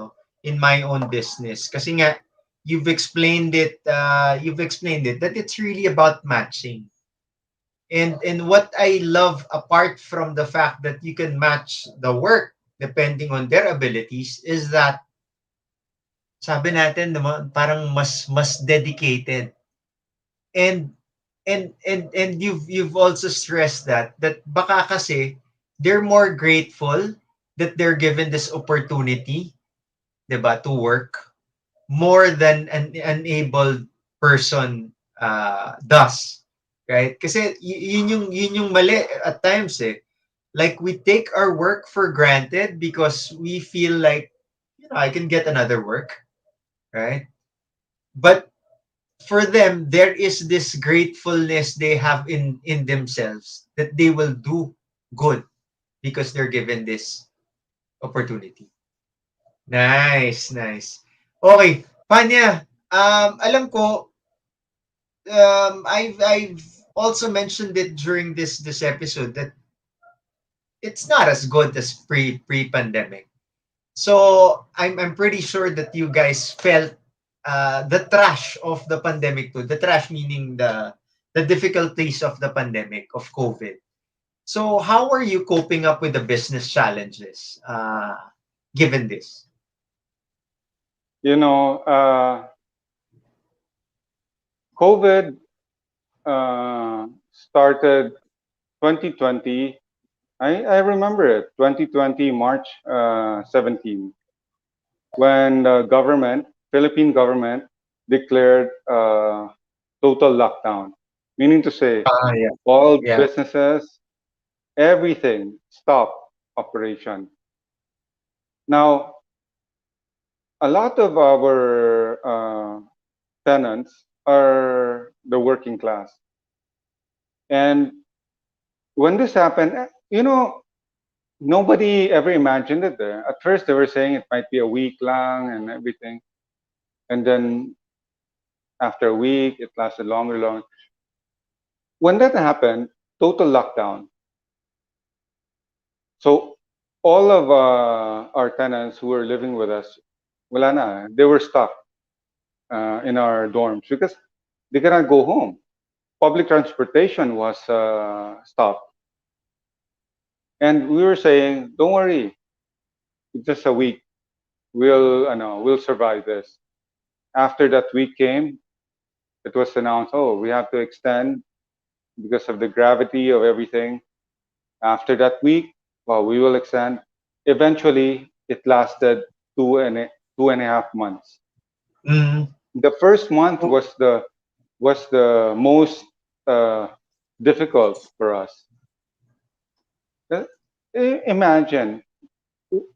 in my own business kasi nga you've explained it that it's really about matching. And what I love apart from the fact that you can match the work depending on their abilities is that sabi natin naman parang mas dedicated. And and and and you've also stressed that baka kasi they're more grateful that they're given this opportunity, 'di ba, to work more than an unable person does, right? Kasi yun yung mali at times like we take our work for granted because we feel like I can get another work, right? But for them there is this gratefulness they have in themselves that they will do good because they're given this opportunity. Nice, nice. Okay, Panya, alam ko I've also mentioned it during this episode that it's not as good as pre-pandemic. So I'm pretty sure that you guys felt the trash of the pandemic too. The trash meaning the difficulties of the pandemic of COVID. So how are you coping up with the business challenges given this? You know, COVID started 2020. I remember it, 2020 March 17, when the government, Philippine government, declared total lockdown, meaning to say Yeah, all yeah. businesses, everything stopped operation. Now, a lot of our tenants are the working class. And when this happened, nobody ever imagined it there. At first, they were saying it might be a week long and everything. And then after a week, it lasted longer. When that happened, total lockdown. So all of our tenants who were living with us, wala na, they were stuck in our dorms because they cannot go home. Public transportation was stopped. And we were saying, don't worry, it's just a week. We'll survive this. After that week came, it was announced, oh, we have to extend because of the gravity of everything. After that week, well, we will extend. Eventually, it lasted 2.5 months. Mm. The first month was the most uh, difficult for us. Uh, Imagine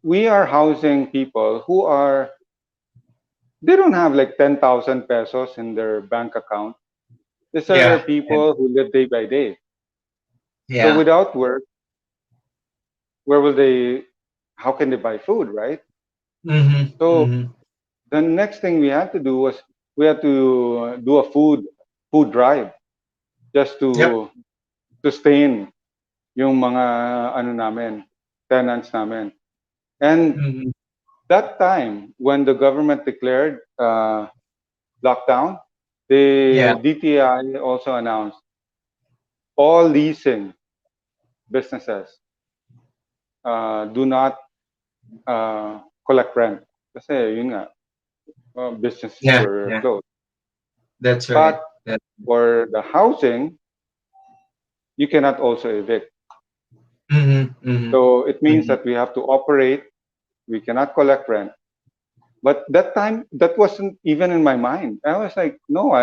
we are housing people who are, they don't have like 10,000 pesos in their bank account. These are Yeah. Yeah. people who live day by day. So Yeah. without work, where will they, how can they buy food, right? Mm-hmm. So Mm-hmm. the next thing we had to do was we had to do a food drive just Yep. to sustain yung mga ano namin, tenants namin. And Mm-hmm. that time when the government declared lockdown, the Yeah. DTI also announced all leasing businesses do not collect rent. Kasi yun nga, businesses Yeah. were Yeah. closed. That's right. But That, for the housing, you cannot also evict. mm-hmm. Mm-hmm. So it means Mm-hmm. that we have to operate. We cannot collect rent. But that time, that wasn't even in my mind. I was like, no,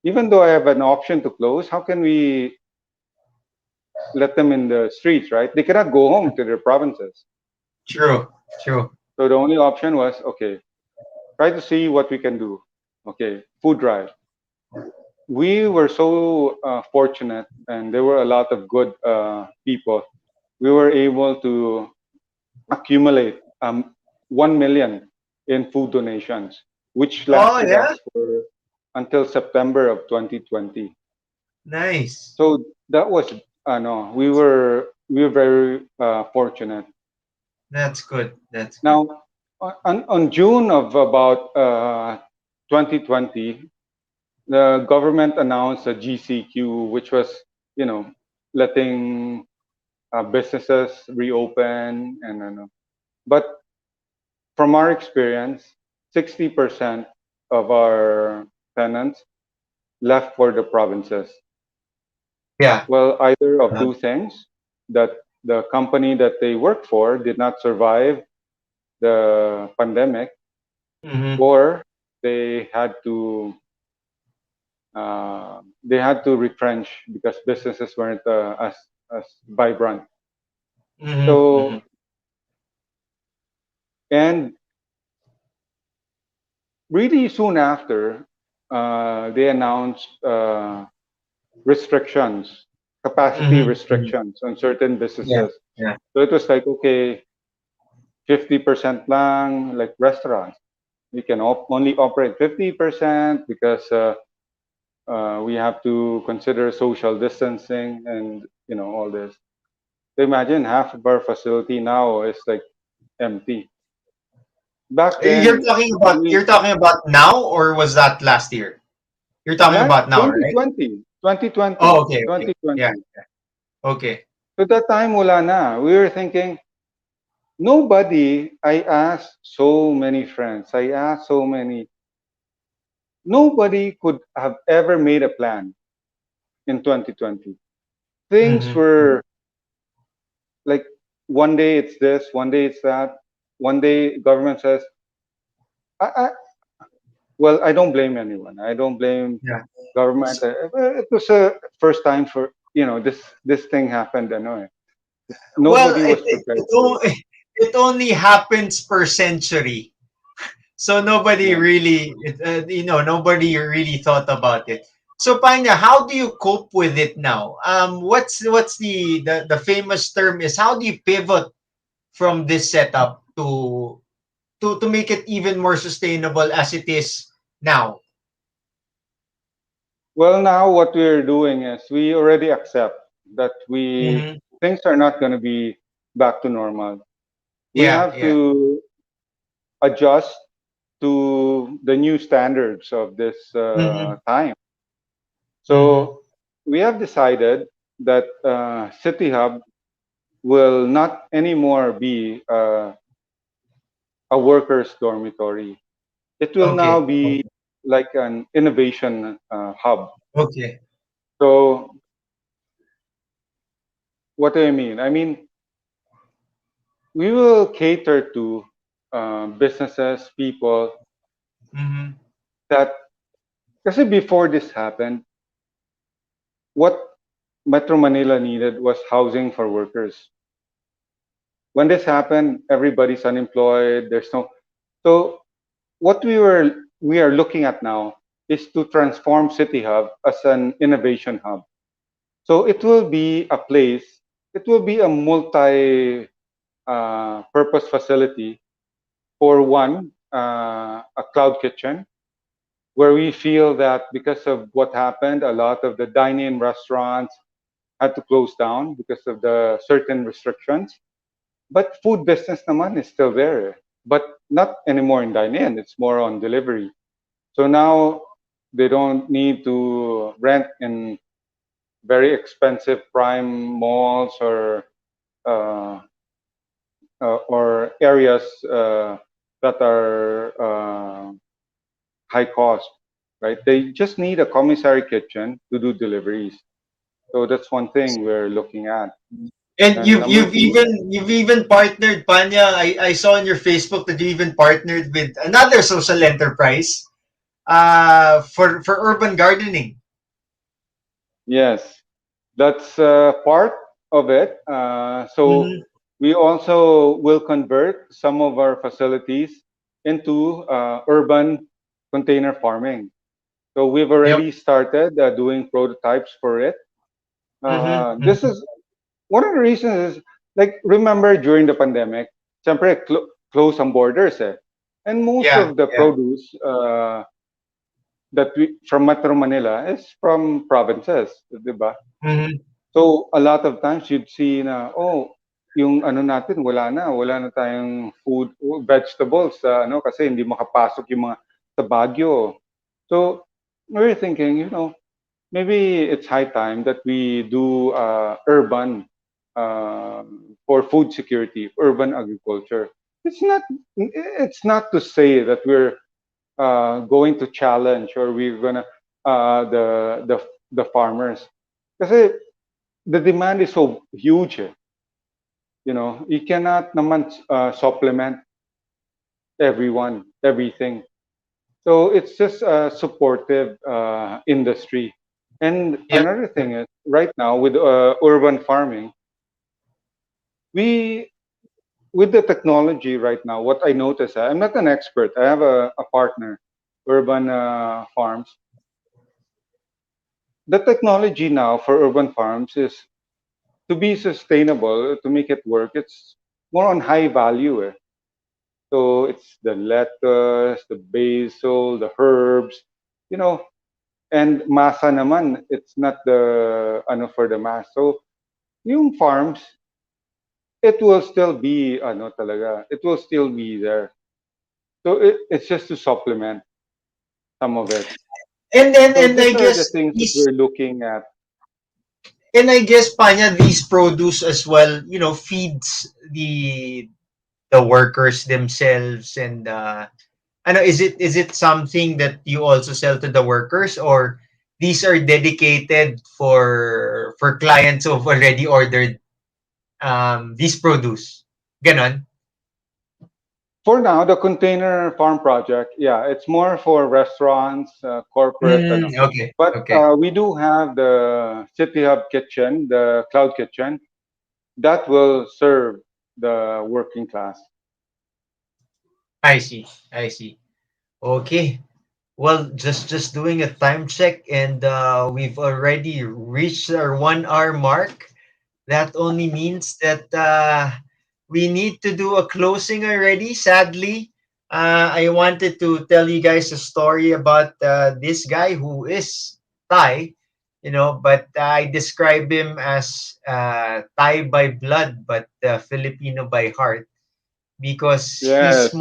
even though I have an option to close, how can we let them in the streets, right? They cannot go home to their provinces. True. True. So the only option was, okay, try to see what we can do. Okay, food drive. We were so fortunate, and there were a lot of good people. We were able to accumulate 1 million in food donations, which Oh lasted yeah. us for until September of 2020. Nice. So that was, no, we were very fortunate. That's good. That's good. Now, on June of about 2020, the government announced a GCQ, which was, you know, letting businesses reopen and but from our experience, 60% of our tenants left for the provinces. Yeah. Well, either of Uh, two things, that the company that they worked for did not survive the pandemic, mm-hmm. or they had to retrench because businesses weren't as vibrant. Mm-hmm. Mm-hmm. So, and really soon after, they announced restrictions, capacity Mm-hmm. Mm-hmm. restrictions on certain Yeah. businesses. Yeah. So it was like, okay, 50% lang, like restaurants. We can only operate 50% because we have to consider social distancing and all this. So imagine half of our facility now is like empty. Back You're then, talking about we now, or was that last year? You're talking last about now, right? 2020, 2020, Oh, okay, okay. Yeah, 2020. okay. So that time wala na. We were thinking, nobody, I asked so many friends, I asked so many, nobody could have ever made a plan in 2020. Things Mm-hmm. were like, one day it's this, one day it's that. One day government says, I well, I don't blame anyone. I don't blame Yeah. government. It was a first time for, this thing happened. Well, Nobody was prepared for it. it only happens per century, so nobody Yeah. really, nobody really thought about it. So, Panya, how do you cope with it now? What's the famous term is, how do you pivot from this setup to make it even more sustainable as it is now? Well, now what we're doing is we already accept that we Mm-hmm. things are not going to be back to normal. We Yeah, have yeah. to adjust to the new standards of this Mm-hmm. time. Mm-hmm. So we have decided that Citihub will not anymore be a workers' dormitory. It will now Okay. be like an innovation hub. Okay. So what do I mean? I mean, we will cater to businesses, people Mm-hmm. that, kasi before this happened, what Metro Manila needed was housing for workers. when this happened, everybody's unemployed. There's no so what we are looking at now is to transform City Hub as an innovation hub. So it will be a place. It will be a multi purpose facility for one a cloud kitchen where we feel that because of what happened, a lot of the dine-in restaurants had to close down because of the certain restrictions. But food business naman is still there, but not anymore in dine-in. It's more on delivery. So now they don't need to rent in very expensive prime malls uh, or areas that are high cost, right? They just need a commissary kitchen to do deliveries. So that's one thing we're looking at. And And number two, you've even partnered, Panya. I saw on your Facebook that you even partnered with another social enterprise for urban gardening. yes, that's part of it. So Mm-hmm. we also will convert some of our facilities into urban container farming. So we've Yep. already started doing prototypes for it. Mm-hmm. This Mm-hmm. is one of the reasons is like remember during the pandemic, siyempre close ang borders eh. And most Yeah. of the Yeah. produce that we from Metro Manila is from provinces, 'di ba? Mm-hmm. So a lot of times you'd see na oh, yung ano natin wala na tayong food vegetables ano kasi hindi makapasok yung mga sa Baguio. So we're thinking, maybe it's high time that we do urban uh, for food security, urban agriculture. It's not to say that we're going to challenge or we're gonna the farmers. Kasi the demand is so huge. You cannot naman supplement everyone, everything. So it's just a supportive industry. And Yep. another Yep. thing is, right now with urban farming, we with the technology right now, what I notice, I'm not an expert. I have a partner, urban farms. The technology now for urban farms is to be sustainable, to make it work. It's more on high value. So it's the lettuce, the basil, the herbs, you know, and masa naman, it's not the ano for the mass. So yung farms, it will still be ano talaga, it will still be there. So it's just to supplement some of it. So And I these are the guess things that these we're looking at. and I guess, Panya, these produce as well, feeds the workers themselves. And I know, is it something that you also sell to the workers, or these are dedicated for clients who've already ordered these produce? Ganon. For now, the container farm project, yeah, it's more for restaurants, corporate, ano. Okay. But Okay. we do have the City Hub kitchen, the cloud kitchen, that will serve the working class. I see. I see. Okay. Well, just doing a time check, and we've already reached our 1 hour mark. That only means that we need to do a closing already. Sadly, I wanted to tell you guys a story about this guy who is Thai, but I describe him as Thai by blood, but Filipino by heart, because Yes.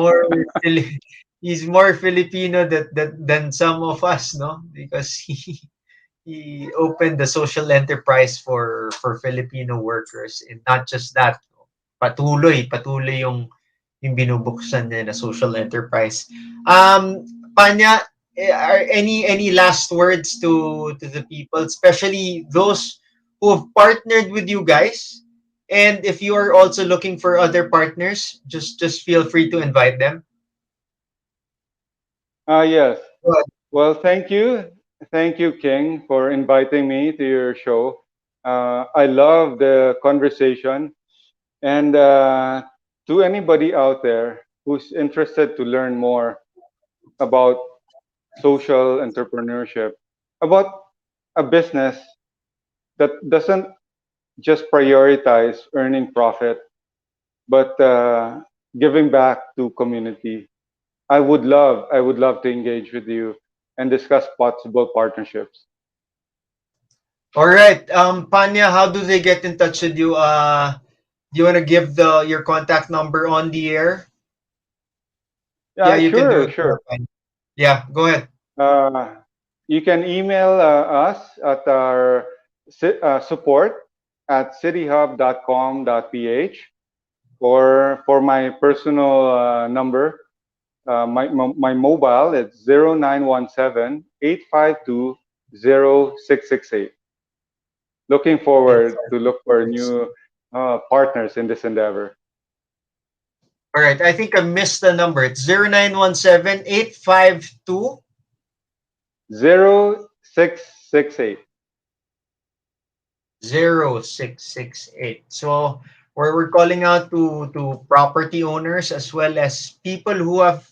he's more Filipino than some of us, no? Because he opened the social enterprise for Filipino workers, and not just that, patuloy yung binubuksan niya na social enterprise. Panya, are any last words to the people, especially those who have partnered with you guys? And if you are also looking for other partners, just feel free to invite them. Yes. Go Well, thank you. Thank you, King, for inviting me to your show. I love the conversation. And to anybody out there who's interested to learn more about social entrepreneurship, about a business that doesn't just prioritize earning profit, but giving back to community, I would love to engage with you and discuss possible partnerships. All right. Panya, how do they get in touch with you? Do you want to give the your contact number on the air? Yeah, Yeah, you can do sure, it there, sure. Panya. Yeah, go ahead. Uh, you can email us at our support at citihub.com.ph, or for my personal number, my mobile, it's 0917-852-0668. Looking forward to look for new partners in this endeavor. All right. I think I missed the number. It's 0917-852. 0668. 0668. So we're calling out to property owners as well as people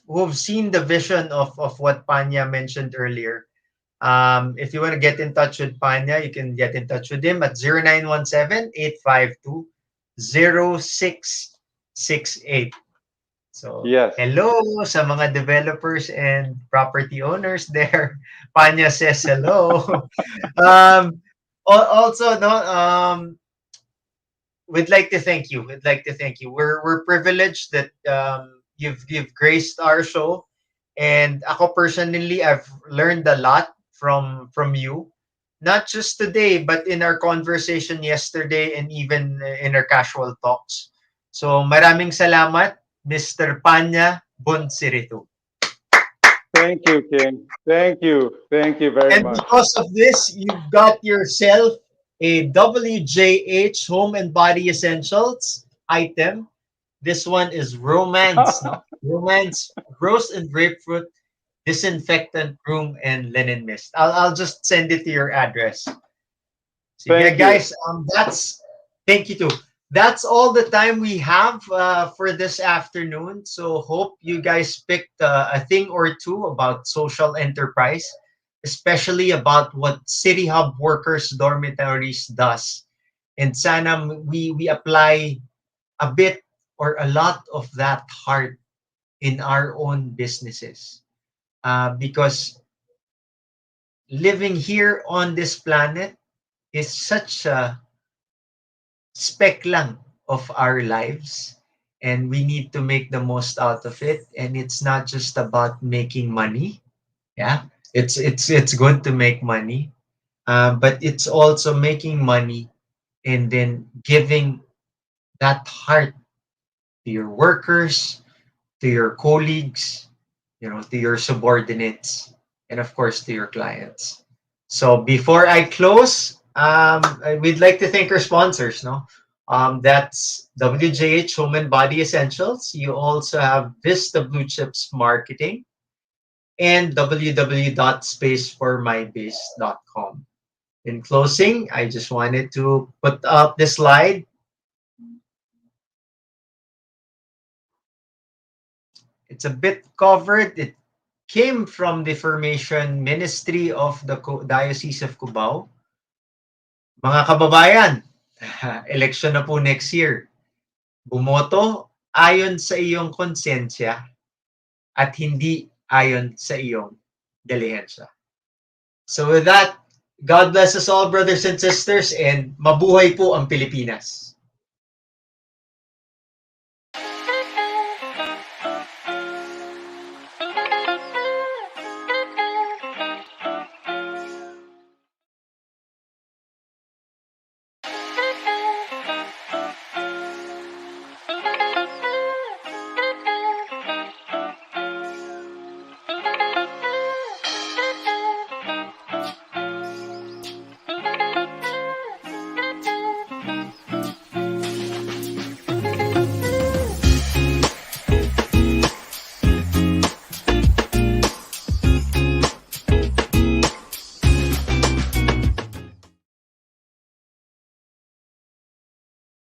who've seen the vision of what Panya mentioned earlier. If you want to get in touch with Panya, you can get in touch with him at 0917-852-0668. So, Yes. hello sa mga developers and property owners there. Panya says hello. um, Also, no, we'd like to thank you. We'd like to thank you. We're privileged that you've graced our show, and ako personally, I've learned a lot from you, not just today, but in our conversation yesterday and even in our casual talks. So maraming salamat, Mr. Panya Boonsirithum. Thank you, King. Thank you. Thank you very And much. because of this, you've got yourself a WJH Home and Body Essentials item. This one is romance, no? Romance, rose and grapefruit, disinfectant room, and linen mist. I'll just send it to your address. So yeah, Thank you. guys, that's thank you too. That's all the time we have for this afternoon. So hope you guys picked a thing or two about social enterprise, especially about what City Hub Workers Dormitories does. And sana we apply a bit or a lot of that heart in our own businesses. Because living here on this planet is such a speck lang of our lives, and we need to make the most out of it. And it's not just about making money. Yeah, it's good to make money, but it's also making money and then giving that heart to your workers, to your colleagues, to your subordinates, and of course to your clients. So before I close, we'd like to thank our sponsors. No, that's WJH Home and Body Essentials. You also have Vista Blue Chips Marketing and www.spaceformybiz.com. In closing, I just wanted to put up the slide. It's a bit covered. It came from the Formation Ministry of the Diocese of Cubao. Mga kababayan, election na po next year. Bumoto ayon sa iyong konsensya at hindi ayon sa iyong dilihensya. So with that, God bless us all, brothers and sisters, and mabuhay po ang Pilipinas.